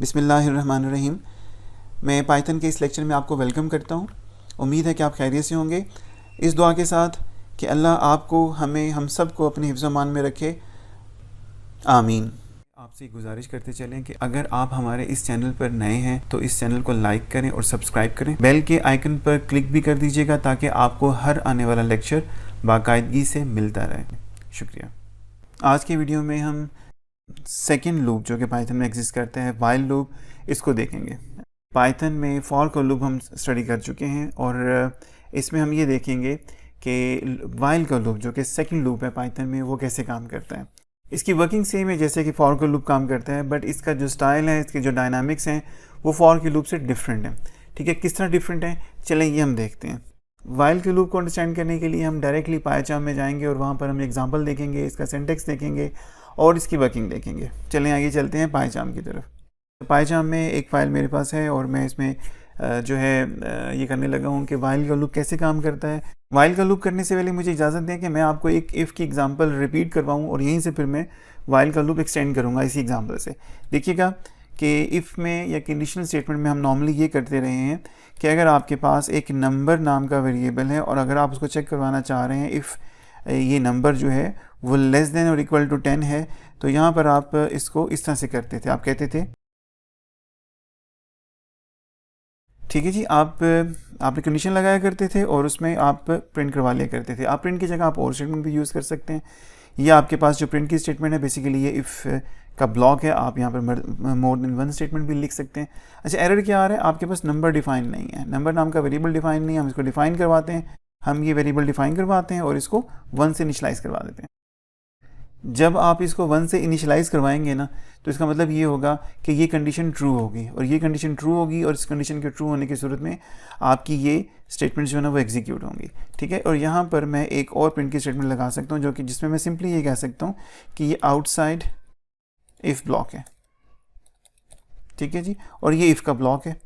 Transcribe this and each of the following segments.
बिस्मिल्लाहिर्रहमानिर्रहीम। मैं पाइथन के इस लेक्चर में आपको वेलकम करता हूँ। उम्मीद है कि आप खैरियत से होंगे। इस दुआ के साथ कि अल्लाह आपको, हमें, हम सब को अपने हिफ्ज़-ओ-मान में रखे, आमीन। आपसे गुजारिश करते चलें कि अगर आप हमारे इस चैनल पर नए हैं तो इस चैनल को लाइक करें और सब्सक्राइब करें। बेल के आइकन पर क्लिक भी कर दीजिएगा ताकि आपको हर आने वाला लेक्चर बाकायदगी से मिलता रहे। शुक्रिया। आज के वीडियो में हम सेकंड लूप जो कि पाइथन में एग्जिस्ट करते हैं, वाइल लूप, इसको देखेंगे। पाइथन में फॉर का लूप हम स्टडी कर चुके हैं और इसमें हम ये देखेंगे कि वाइल का लूप जो कि सेकंड लूप है पाइथन में, वो कैसे काम करता है। इसकी वर्किंग सेम है जैसे कि फॉर का लूप काम करता है, बट इसका जो स्टाइल है, इसके जो डायनामिक्स हैं, वो फॉर के लूप से डिफरेंट है। ठीक है, किस तरह डिफरेंट है, चलें ये हम देखते हैं। वाइल के लूप को अंडरस्टैंड करने के लिए हम डायरेक्टली पाइचार्म में जाएंगे और वहाँ पर हम एग्जांपल देखेंगे, इसका सिंटैक्स देखेंगे और इसकी वर्किंग देखेंगे। चलें आगे चलते हैं पाइचार्म की तरफ। पाइचार्म में एक फ़ाइल मेरे पास है और मैं इसमें जो है ये करने लगा हूँ कि वाइल का लूप कैसे काम करता है। वाइल का लूप करने से पहले मुझे इजाज़त दें कि मैं आपको एक इफ़ की एग्जांपल रिपीट करवाऊँ और यहीं से फिर मैं वाइल का लूप एक्सटेंड करूँगा इसी एग्जांपल से। देखिएगा कि इफ़ में या कंडीशनल स्टेटमेंट में हम नॉर्मली ये करते रहे हैं कि अगर आपके पास एक नंबर नाम का वेरिएबल है और अगर आप उसको चेक करवाना चाह रहे हैं इफ़ ये नंबर जो है वो लेस देन और इक्वल टू 10 है, तो यहाँ पर आप इसको इस तरह से करते थे। आप कहते थे, ठीक है जी, आपने कंडीशन लगाया करते थे और उसमें आप प्रिंट करवा लिया करते थे। आप प्रिंट की जगह आप और स्टेटमेंट भी यूज़ कर सकते हैं। ये आपके पास जो प्रिंट की स्टेटमेंट है बेसिकली ये इफ़ का ब्लॉक है। आप यहाँ पर मोर देन वन स्टेटमेंट भी लिख सकते हैं। अच्छा, एरर क्या आ रहा है, आपके पास नंबर डिफाइन नहीं है, नंबर नाम का वेरिएबल डिफाइन नहीं है। हम इसको डिफाइन करवाते हैं, हम ये वेरिएबल डिफाइन करवाते हैं और इसको 1 से इनिशलाइज़ करवा देते हैं। जब आप इसको 1 से इनिशलाइज़ करवाएंगे ना, तो इसका मतलब ये होगा कि ये कंडीशन ट्रू होगी और ये कंडीशन ट्रू होगी और इस कंडीशन के ट्रू होने की सूरत में आपकी ये स्टेटमेंट जो है ना वो एग्जीक्यूट होंगी। ठीक है, और यहाँ पर मैं एक और प्रिंट की स्टेटमेंट लगा सकता हूँ जो कि जिसमें मैं सिंपली ये कह सकता हूँ कि ये आउटसाइड इफ़ ब्लॉक है। ठीक है जी, और ये इफ़ का ब्लॉक है।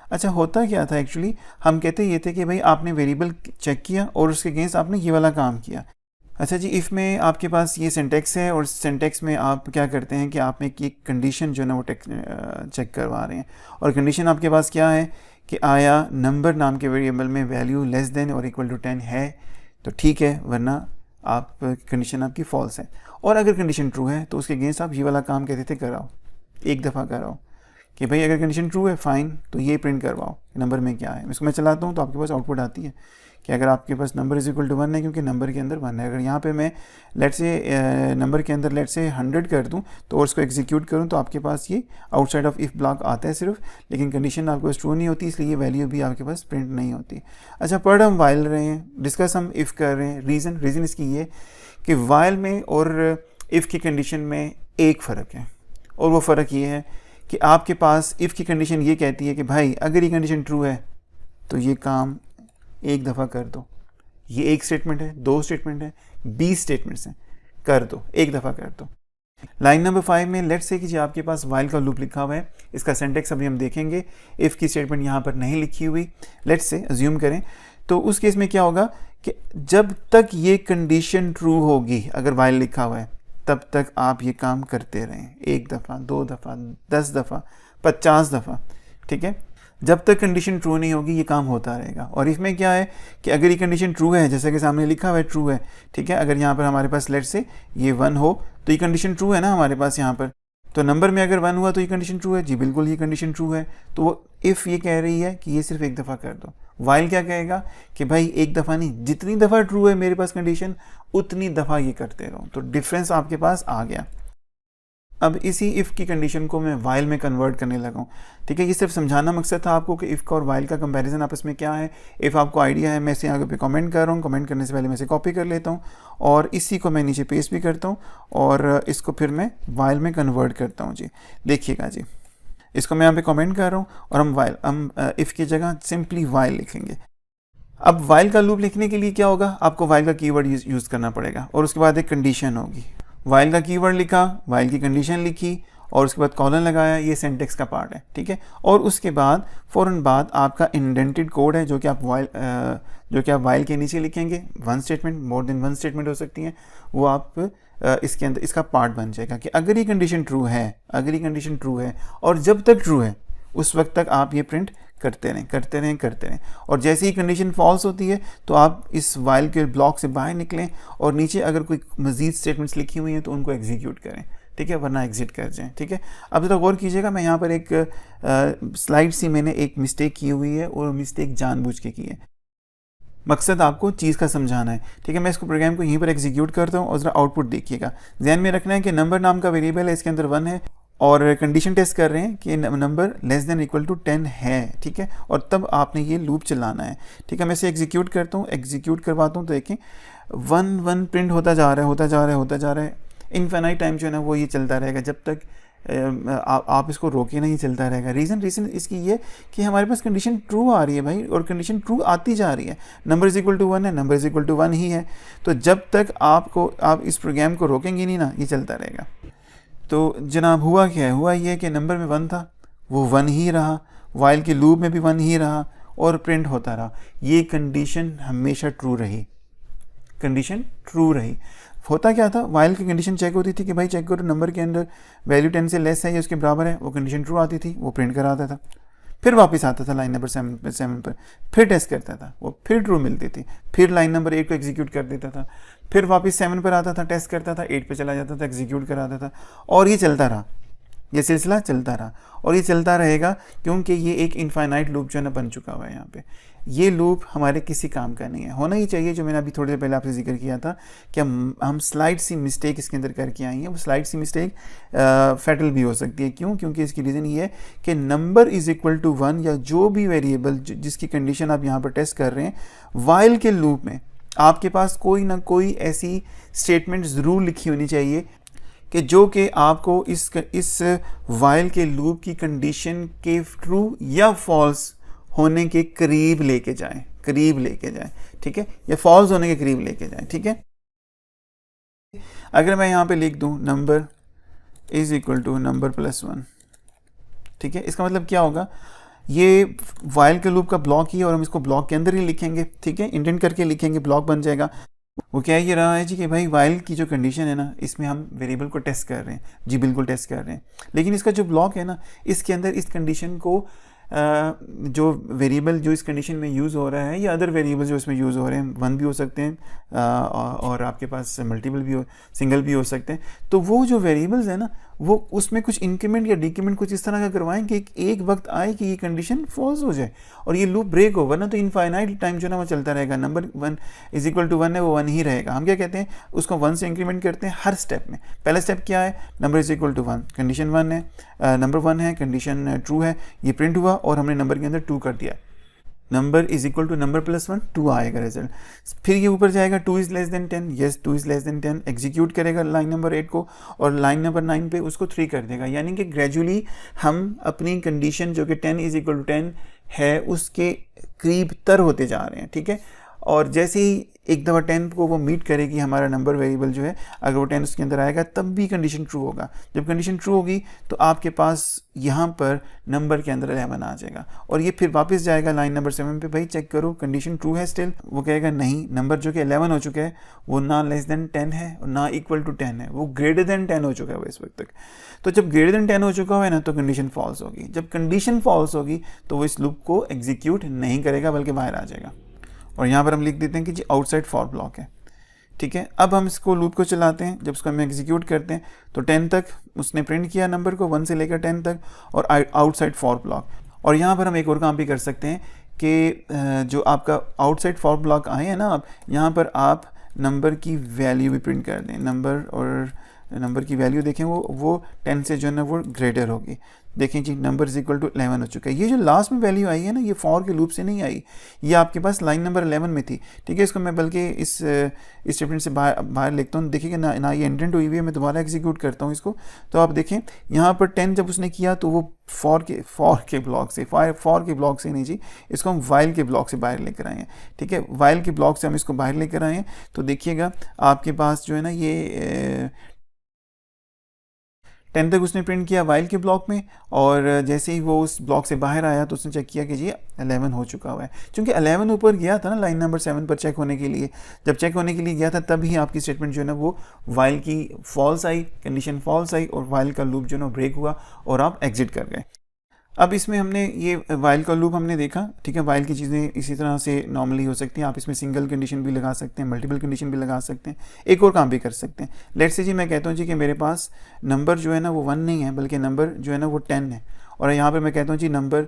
अच्छा, होता क्या था एक्चुअली, हम कहते ये थे कि भाई आपने वेरिएबल चेक किया और उसके अगेंस्ट आपने ये वाला काम किया। अच्छा जी, इफ़ में आपके पास ये सिंटैक्स है और सिंटैक्स में आप क्या करते हैं कि आप एक कंडीशन जो है ना वो चेक करवा रहे हैं और कंडीशन आपके पास क्या है कि आया नंबर नाम के वेरिएबल में वैल्यू लेस देन और इक्वल टू 10 है तो ठीक है, वरना आप कंडीशन आपकी फॉल्स है। और अगर कंडीशन ट्रू है तो उसके अगेंस्ट आप ये वाला काम कहते थे कराओ, एक दफ़ा कराओ कि भाई अगर कंडीशन ट्रू है फ़ाइन तो ये प्रिंट करवाओ नंबर में क्या है। इसको मैं चलाता हूँ तो आपके पास आउटपुट आती है कि अगर आपके पास नंबर इज इक्वल टू 1 है क्योंकि नंबर के अंदर 1 है। अगर यहाँ पे मैं लेट से नंबर के अंदर लेट से 100 कर दूँ तो और उसको एग्जीक्यूट करूँ तो आपके पास ये आउटसाइड ऑफ इफ़ ब्लॉक आता है सिर्फ, लेकिन कंडीशन आपके पास ट्रू नहीं होती, इसलिए ये वैल्यू भी आपके पास प्रिंट नहीं होती। अच्छा, पढ़ हम वाइल रहे हैं, डिस्कस हम इफ़ कर रहे हैं। रीज़न इसकी ये कि वाइल में और इफ़ की कंडीशन में एक फ़र्क है और वो फ़र्क ये है कि आपके पास इफ़ की कंडीशन ये कहती है कि भाई अगर ये कंडीशन ट्रू है तो ये काम एक दफ़ा कर दो। ये एक स्टेटमेंट है, 2 स्टेटमेंट है, 20 स्टेटमेंट्स हैं, कर दो, एक दफ़ा कर दो। लाइन नंबर 5 में लेट्स से कि जी आपके पास वाइल का लूप लिखा हुआ है, इसका सिंटैक्स अभी हम देखेंगे। इफ़ की स्टेटमेंट यहाँ पर नहीं लिखी हुई, लेट्स से अज्यूम करें, तो उस केस में क्या होगा कि जब तक ये कंडीशन ट्रू होगी, अगर वाइल लिखा हुआ है, तब तक आप ये काम करते रहें, एक दफ़ा, 2 दफ़ा, 10 दफ़ा, 50 दफ़ा। ठीक है, जब तक कंडीशन ट्रू नहीं होगी ये काम होता रहेगा। और इसमें क्या है कि अगर ये कंडीशन ट्रू है, जैसे कि सामने लिखा हुआ है ट्रू है, ठीक है, अगर यहाँ पर हमारे पास लेट से ये 1 हो तो ये कंडीशन ट्रू है ना हमारे पास यहाँ पर, तो नंबर में अगर 1 हुआ तो ये कंडीशन ट्रू है जी, बिल्कुल ये कंडीशन ट्रू है। तो वो इफ़ ये कह रही है कि ये सिर्फ एक दफ़ा कर दो। वाइल क्या कहेगा कि भाई एक दफ़ा नहीं, जितनी दफ़ा ट्रू है मेरे पास कंडीशन उतनी दफ़ा ये करते रहो। तो डिफरेंस आपके पास आ गया। अब इसी इफ़ की कंडीशन को मैं वाइल में कन्वर्ट करने लगा हूँ। ठीक है, ये सिर्फ समझाना मकसद था आपको कि इफ़ का और वाइल का कंपैरिजन आपस में क्या है। इफ़ आपको आइडिया है, मैं इसे आगे पे कमेंट कर रहा हूँ, कमेंट करने से पहले मैं इसे कॉपी कर लेता हूँ और इसी को मैं नीचे पेस्ट भी करता हूँ और इसको फिर मैं वाइल में कन्वर्ट करता हूँ जी। देखिएगा जी, इसको मैं यहाँ पे कमेंट कर रहा हूँ और हम इफ़ की जगह सिंपली वाइल लिखेंगे। अब वाइल का लूप लिखने के लिए क्या होगा, आपको वाइल का कीवर्ड यूज़ करना पड़ेगा और उसके बाद एक कंडीशन होगी। वाइल का कीवर्ड लिखा, वाइल की कंडीशन लिखी और उसके बाद कॉलन लगाया, ये सिंटैक्स का पार्ट है। ठीक है, और उसके बाद फ़ौरन बाद आपका इंडेंटेड कोड है जो कि आप वाइल के नीचे लिखेंगे। 1 स्टेटमेंट, मोर देन 1 स्टेटमेंट हो सकती हैं, वो आप इसके अंदर इसका पार्ट बन जाएगा कि अगर ये कंडीशन ट्रू है, अगर ये कंडीशन ट्रू है और जब तक ट्रू है उस वक्त तक आप ये प्रिंट करते रहें करते रहें करते रहें, और जैसे ही कंडीशन फॉल्स होती है तो आप इस वाइल के ब्लॉक से बाहर निकलें और नीचे अगर कोई मज़ीद स्टेटमेंट्स लिखी हुई हैं तो उनको एग्जीक्यूट करें, ठीक है, वरना एग्जिट कर जाएं, ठीक है। अब ज़रा गौर कीजिएगा, मैं यहाँ पर एक स्लाइड सी मैंने एक मिस्टेक की हुई है और मिस्टेक जानबूझ के की है, मकसद आपको चीज़ का समझाना है, ठीक है। मैं इसको प्रोग्राम को यहीं पर एग्जीक्यूट करता हूँ और ज़रा आउटपुट देखिएगा। ध्यान में रखना है कि नंबर नाम का वेरिएबल है, इसके अंदर 1 है और कंडीशन टेस्ट कर रहे हैं कि number less than equal to 10 है, ठीक है, और तब आपने ये लूप चलाना है, ठीक है। मैं इसे एग्जीक्यूट करता हूँ, एग्जीक्यूट करवाता हूँ तो देखें 1 1 प्रिंट होता जा रहा है, होता जा रहा है, होता जा रहा है। इनफाइनाइट टाइम जो है ना वो ये चलता रहेगा जब तक आप इसको रोके नहीं, चलता रहेगा। रीज़न इसकी ये कि हमारे पास कंडीशन ट्रू आ रही है भाई, और कंडीशन ट्रू आती जा रही है। नंबर इज इक्वल टू 1 है, नंबर इज इक्वल टू 1 ही है, तो जब तक आप इस प्रोग्राम को रोकेंगे नहीं ना, ये चलता रहेगा। तो जनाब हुआ क्या है, हुआ ये कि नंबर में 1 था, वो 1 ही रहा, वाइल के लूप में भी 1 ही रहा और प्रिंट होता रहा। ये कंडीशन हमेशा ट्रू रही, कंडीशन ट्रू रही। होता क्या था, वाइल की कंडीशन चेक होती थी कि भाई चेक करो नंबर के अंदर वैल्यू 10 से लेस है या उसके बराबर है, वो कंडीशन ट्रू आती थी, वो प्रिंट कराता था। फिर वापस आता था लाइन नंबर 7 पर, फिर टेस्ट करता था, वो फिर ट्रू मिलती थी, फिर लाइन नंबर 8 को एग्जीक्यूट कर देता था, फिर वापस 7 पर आता था, टेस्ट करता था, 8 पे चला जाता था, एग्जीक्यूट कराता था, और ये चलता रहा, ये सिलसिला चलता रहा और ये चलता रहेगा क्योंकि ये एक इनफाइनाइट लूप जो है ना बन चुका हुआ है यहाँ पे। ये लूप हमारे किसी काम का नहीं है, होना ही चाहिए। जो मैंने अभी थोड़ी देर पहले आपसे जिक्र किया था कि हम स्लाइड सी मिस्टेक इसके अंदर करके आई हैं, वो स्लाइड सी मिस्टेक फैटल भी हो सकती है। क्यों? क्योंकि इसकी रीज़न ये है कि नंबर इज़ इक्वल टू 1 या जो भी वेरिएबल जिसकी कंडीशन आप यहाँ पर टेस्ट कर रहे हैं, वाइल के लूप में आपके पास कोई ना कोई ऐसी स्टेटमेंट ज़रूर लिखी होनी चाहिए कि जो कि आपको इस वाइल के लूप की कंडीशन के ट्रू या फॉल्स होने के करीब लेके जाएं, करीब लेके जाएं, ठीक है, या फॉल्स होने के करीब लेके जाएं, ठीक है। अगर मैं यहाँ पे लिख दूँ number is equal to number plus 1, ठीक है, इसका मतलब क्या होगा, ये वाइल के लूप का ब्लॉक ही है और हम इसको ब्लॉक के अंदर ही लिखेंगे, ठीक है, इंडेंट करके लिखेंगे, ब्लॉक बन जाएगा। वो क्या ये रहा है जी कि भाई वाइल की जो कंडीशन है ना, इसमें हम वेरिएबल को टेस्ट कर रहे हैं, जी बिल्कुल टेस्ट कर रहे हैं, लेकिन इसका जो ब्लॉक है ना, इसके अंदर इस कंडीशन को जो वेरिएबल जो इस कंडीशन में यूज़ हो रहा है या अदर वेरिएबल जो इसमें यूज़ हो रहे हैं, 1 भी हो सकते हैं और आपके पास मल्टीपल भी सिंगल भी हो सकते हैं, तो वो जो वेरिएबल्स है ना, वो उसमें कुछ इंक्रीमेंट या डिक्रीमेंट कुछ इस तरह का करवाएं कि एक वक्त आए कि ये कंडीशन फॉल्स हो जाए और ये लूप ब्रेक हो, वरना तो इनफाइनाइट टाइम जो ना वो चलता रहेगा। नंबर 1 इज इक्वल टू 1 है, वो 1 ही रहेगा। हम क्या कहते हैं, उसको 1 से इंक्रीमेंट करते हैं हर स्टेप में। पहला स्टेप क्या है, number is equal to 1, condition 1 है, नंबर 1 है, कंडीशन ट्रू है, ये प्रिंट हुआ और हमने नंबर के अंदर 2 कर दिया, number is equal to number plus 1, 2 आएगा रिजल्ट। फिर ये ऊपर जाएगा 2 is less than 10, yes 2 is less than 10, execute करेगा लाइन नंबर 8 को और लाइन नंबर 9 पे उसको 3 कर देगा। यानी कि ग्रेजुअली हम अपनी कंडीशन जो कि 10 इज इक्वल टू 10 है उसके करीब तर होते जा रहे हैं, ठीक है। और जैसे ही एक दफ़ा 10 को वो मीट करेगी हमारा नंबर वेरिएबल जो है, अगर वो 10 उसके अंदर आएगा तब भी कंडीशन ट्रू होगा। जब कंडीशन ट्रू होगी तो आपके पास यहाँ पर नंबर के अंदर 11 आ जाएगा और ये फिर वापस जाएगा लाइन नंबर 7 पे, भाई चेक करो कंडीशन ट्रू है स्टिल। वो कहेगा नहीं, नंबर जो कि 11 हो चुका है वो ना लेस देन 10 है और ना इक्वल टू 10 है, वो ग्रेटर देन 10 हो चुका है वो इस वक्त तक। तो जब ग्रेटर देन 10 हो चुका है ना तो कंडीशन फॉल्स होगी। जब कंडीशन फॉल्स होगी तो वो इस लूप को एग्जीक्यूट नहीं करेगा बल्कि बाहर आ जाएगा। और यहाँ पर हम लिख देते हैं कि जी आउटसाइड फॉर ब्लॉक है, ठीक है। अब हम इसको लूप को चलाते हैं, जब इसको हम एग्जीक्यूट करते हैं तो 10 तक उसने प्रिंट किया नंबर को, 1 से लेकर 10 तक और आउटसाइड फॉर ब्लॉक। और यहाँ पर हम एक और काम भी कर सकते हैं कि जो आपका आउटसाइड फॉर ब्लॉक आए हैं ना, आप यहाँ पर आप नंबर की वैल्यू भी प्रिंट कर दें। नंबर की वैल्यू देखें वो 10 से जो है ना वो ग्रेटर होगी। देखें जी नंबर इज इक्वल टू 11 हो चुका है। ये जो लास्ट में वैल्यू आई है ना, ये फॉर के लूप से नहीं आई, ये आपके पास लाइन नंबर 11 में थी, ठीक है। इसको मैं बल्कि इस स्टेटमेंट से बाहर लिखता हूँ। देखिए ना ये इंडेंट हुई हुई है, मैं दोबारा एग्जीक्यूट करता हूँ इसको, तो आप देखें यहाँ पर 10 जब उसने किया तो वो फॉर के ब्लॉक से नहीं जी, इसको हम वाइल के ब्लॉक से बाहर लेकर आए हैं, ठीक है। वाइल के ब्लॉक से हम इसको बाहर लेकर आए हैं तो देखिएगा आपके पास जो है ना ये 10 तक उसने प्रिंट किया वाइल के ब्लॉक में, और जैसे ही वो उस ब्लॉक से बाहर आया तो उसने चेक किया कि जी 11 हो चुका हुआ है। क्योंकि 11 ऊपर गया था ना लाइन नंबर 7 पर चेक होने के लिए, जब चेक होने के लिए गया था तभी आपकी स्टेटमेंट जो है ना वो वाइल की फॉल्स आई, कंडीशन फॉल्स आई और वाइल का लूप जो है ना ब्रेक हुआ और आप एग्जिट कर गए। अब इसमें हमने ये वाइल का लूप हमने देखा, ठीक है। वाइल की चीज़ें इसी तरह से नॉर्मली हो सकती हैं, आप इसमें सिंगल कंडीशन भी लगा सकते हैं, मल्टीपल कंडीशन भी लगा सकते हैं, एक और काम भी कर सकते हैं। लेट्स से जी मैं कहता हूँ जी कि मेरे पास नंबर जो है ना वो 1 नहीं है बल्कि नंबर जो है ना वो 10 है, और यहाँ पर मैं कहता हूँ जी नंबर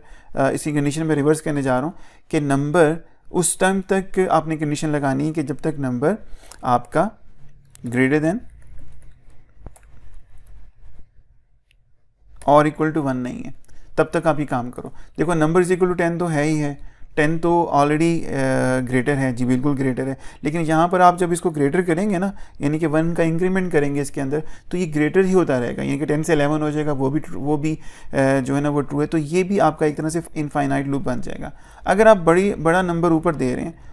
इसी कंडीशन में रिवर्स करने जा रहा हूँ कि नंबर उस टाइम तक आपने कंडीशन लगानी है कि जब तक नंबर आपका ग्रेटर देन और इक्वल टू 1 नहीं है, तब तक आप ये काम करो। देखो नंबर इज इक्वल टू 10 तो है ही है, 10 तो ऑलरेडी ग्रेटर है जी, बिल्कुल ग्रेटर है। लेकिन यहाँ पर आप जब इसको ग्रेटर करेंगे ना, यानी कि 1 का इंक्रीमेंट करेंगे इसके अंदर, तो ये ग्रेटर ही होता रहेगा, यानी कि 10 से 11 हो जाएगा, वो भी जो है ना वो ट्रू है। तो ये भी आपका एक तरह से इनफाइनाइट लूप बन जाएगा। अगर आप बड़ा नंबर ऊपर दे रहे हैं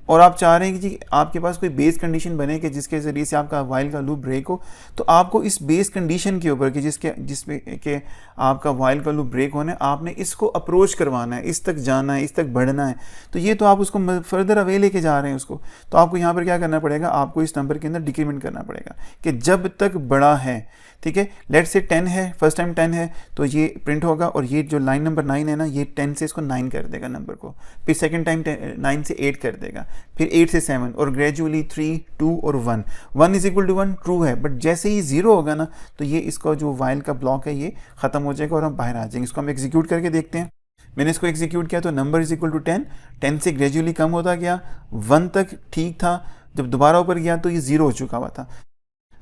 और आप चाह रहे हैं कि जी आपके पास कोई बेस कंडीशन बने कि जिसके ज़रिए से आपका वाइल का लूप ब्रेक हो, तो आपको इस बेस कंडीशन के ऊपर कि जिसमें कि आपका वाइल का लूप ब्रेक होना है, आपने इसको अप्रोच करवाना है, इस तक जाना है, इस तक बढ़ना है। तो ये तो आप उसको फर्दर अवे लेके जा रहे हैं उसको, तो आपको यहाँ पर क्या करना पड़ेगा, आपको इस नंबर के अंदर डिक्रीमेंट करना पड़ेगा कि जब तक बड़ा है, ठीक है। लेट्स से 10 है, फर्स्ट टाइम 10 है तो ये प्रिंट होगा, और ये जो लाइन नंबर 9 है ना, ये 10 से इसको 9 कर देगा नंबर को, फिर सेकंड टाइम 9 से 8 कर देगा, फिर 8 से 7, और ग्रेजुअली 3, 2 और 1। 1 इज इक्वल टू 1 ट्रू है, बट जैसे ही 0 होगा ना तो ये इसका जो वाइल का ब्लॉक है ये ख़त्म हो जाएगा और हम बाहर आ जाएंगे। इसको हम एग्जीक्यूट करके देखते हैं। मैंने इसको एग्जीक्यूट किया तो नंबर इज इक्वल टू 10 से ग्रेजुअली कम होता गया, 1 तक ठीक था, जब दोबारा ऊपर गया तो ये 0 हो चुका हुआ था।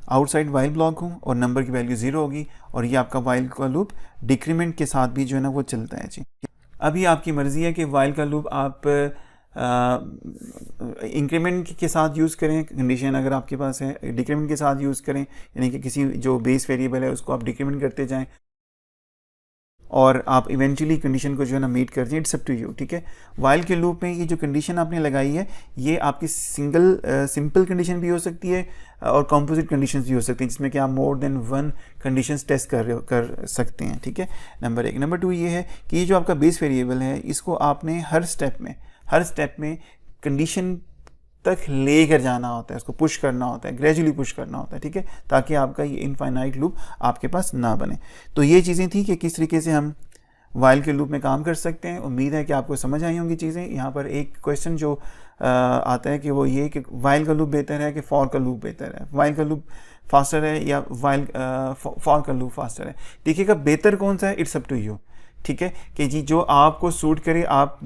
आउटसाइड वाइल ब्लॉक हूँ और नंबर की वैल्यू 0 होगी, और ये आपका वाइल का लूप डिक्रीमेंट के साथ भी जो है ना वो चलता है जी। अभी आपकी मर्ज़ी है कि वाइल का लूप आप इंक्रीमेंट के साथ यूज़ करें कंडीशन अगर आपके पास है, डिक्रीमेंट के साथ यूज़ करें, यानी कि किसी जो बेस वेरिएबल है उसको आप डिक्रीमेंट करते जाएं और आप इवेंचुअली कंडीशन को जो है ना मीट कर दें। इट्स अप टू यू, ठीक है। वाइल के लूप में ये जो कंडीशन आपने लगाई है ये आपकी सिंपल कंडीशन भी हो सकती है और कंपोजिट कंडीशंस भी हो सकती हैं, जिसमें कि आप मोर देन 1 कंडीशंस टेस्ट कर सकते हैं, ठीक है। नंबर 1। नंबर 2 ये है कि ये जो आपका बेस वेरिएबल है इसको आपने हर स्टेप में कंडीशन तक लेकर जाना होता है, उसको पुश करना होता है, ग्रेजुअली पुश करना होता है, ठीक है, ताकि आपका ये इनफाइनाइट लूप आपके पास ना बने। तो ये चीज़ें थी कि किस तरीके से हम वाइल के लूप में काम कर सकते हैं। उम्मीद है कि आपको समझ आई होंगी चीज़ें। यहाँ पर एक क्वेश्चन जो आता है कि वो ये कि वाइल का लूप बेहतर है कि फॉर का लूप बेहतर है, वाइल का लूप फास्टर है या फॉर का लूप फास्टर है। देखिएगा बेहतर कौन सा है, इट्स अप टू यू, ठीक है, कि जी जो आपको सूट करे, आप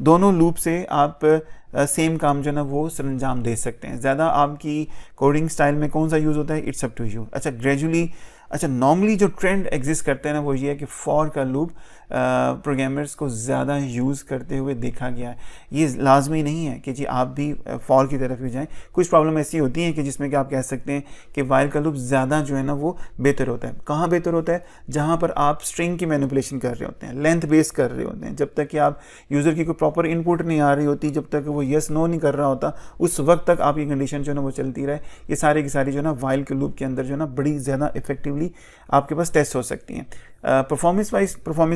दोनों लूप से आप सेम काम जो है ना वो सरंजाम दे सकते हैं। ज़्यादा आपकी कोडिंग स्टाइल में कौन सा यूज़ होता है, इट्स अप टू यू। अच्छा नॉर्मली जो ट्रेंड एग्जिस्ट करते हैं ना वो ये है कि फॉर का लूप प्रोग्रामर्स को ज़्यादा यूज़ करते हुए देखा गया है। ये लाजमी नहीं है कि जी आप भी फॉर की तरफ भी जाएं। कुछ प्रॉब्लम ऐसी होती हैं कि जिसमें कि आप कह सकते हैं कि वाइल का लूप ज़्यादा जो है ना वो बेहतर होता है। कहाँ बेहतर होता है, जहाँ पर आप स्ट्रिंग की मैनिपुलेशन कर रहे होते हैं, लेंथ बेस कर रहे होते हैं। जब तक कि आप यूज़र की कोई प्रॉपर इनपुट नहीं आ रही होती, जब तक वो येस नो नहीं कर रहा होता, उस वक्त तक आपकी कंडीशन जो है ना वो चलती रहे। ये सारी की सारी जो है ना वाइल के लूप के अंदर जो है ना बड़ी ज़्यादा इफेक्टिवली आपके पास टेस्ट हो सकती हैं। परफॉर्मेंस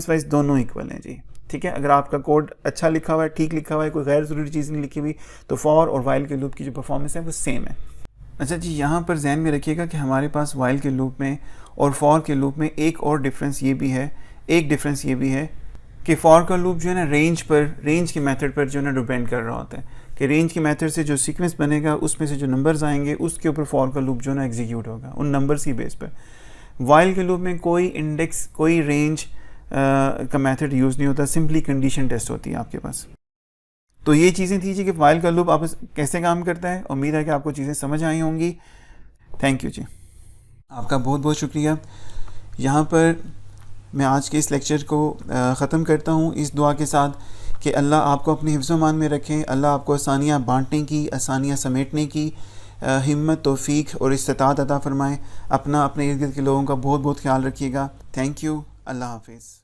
वाइज दोनों इक्वल हैं जी, ठीक है। अगर आपका कोड अच्छा लिखा हुआ है, ठीक लिखा हुआ है, कोई गैर ज़रूरी चीज़ नहीं लिखी हुई, तो फॉर और वाइल के लूप की जो परफॉर्मेंस है वो सेम है। अच्छा जी, यहाँ पर ध्यान में रखिएगा कि हमारे पास वाइल के लूप में और फॉर के लूप में एक और डिफरेंस ये भी है कि फॉर का लूप जो है ना रेंज के मेथड पर जो है ना डिपेंड कर रहा होता है, कि रेंज के मेथड से जो सीक्वेंस बनेगा उसमें से जो नंबर्स आएंगे उसके ऊपर फॉर का लूप जो है ना एग्जीक्यूट होगा उन नंबर्स की बेस पर। वाइल के लूप में कोई इंडेक्स, कोई रेंज का मेथड यूज़ नहीं होता, सिंपली कंडीशन टेस्ट होती है आपके पास। तो ये चीज़ें थी जी कि वाइल का लूप आप कैसे काम करता है। उम्मीद है कि आपको चीज़ें समझ आई होंगी। थैंक यू जी, आपका बहुत बहुत शुक्रिया। यहाँ पर मैं आज के इस लेक्चर को ख़त्म करता हूँ इस दुआ के साथ कि अल्लाह आपको अपने हिफ्ज़-ओ-मान में रखें, अल्लाह आपको आसानियाँ बांटने की, आसानियाँ समेटने की हिम्मत, तौफीक और इस्तिताअत अता फ़रमाएँ। अपने इर्द गिर्द के लोगों का बहुत बहुत ख्याल रखिएगा। Thank you. अल्लाह हाफिज़।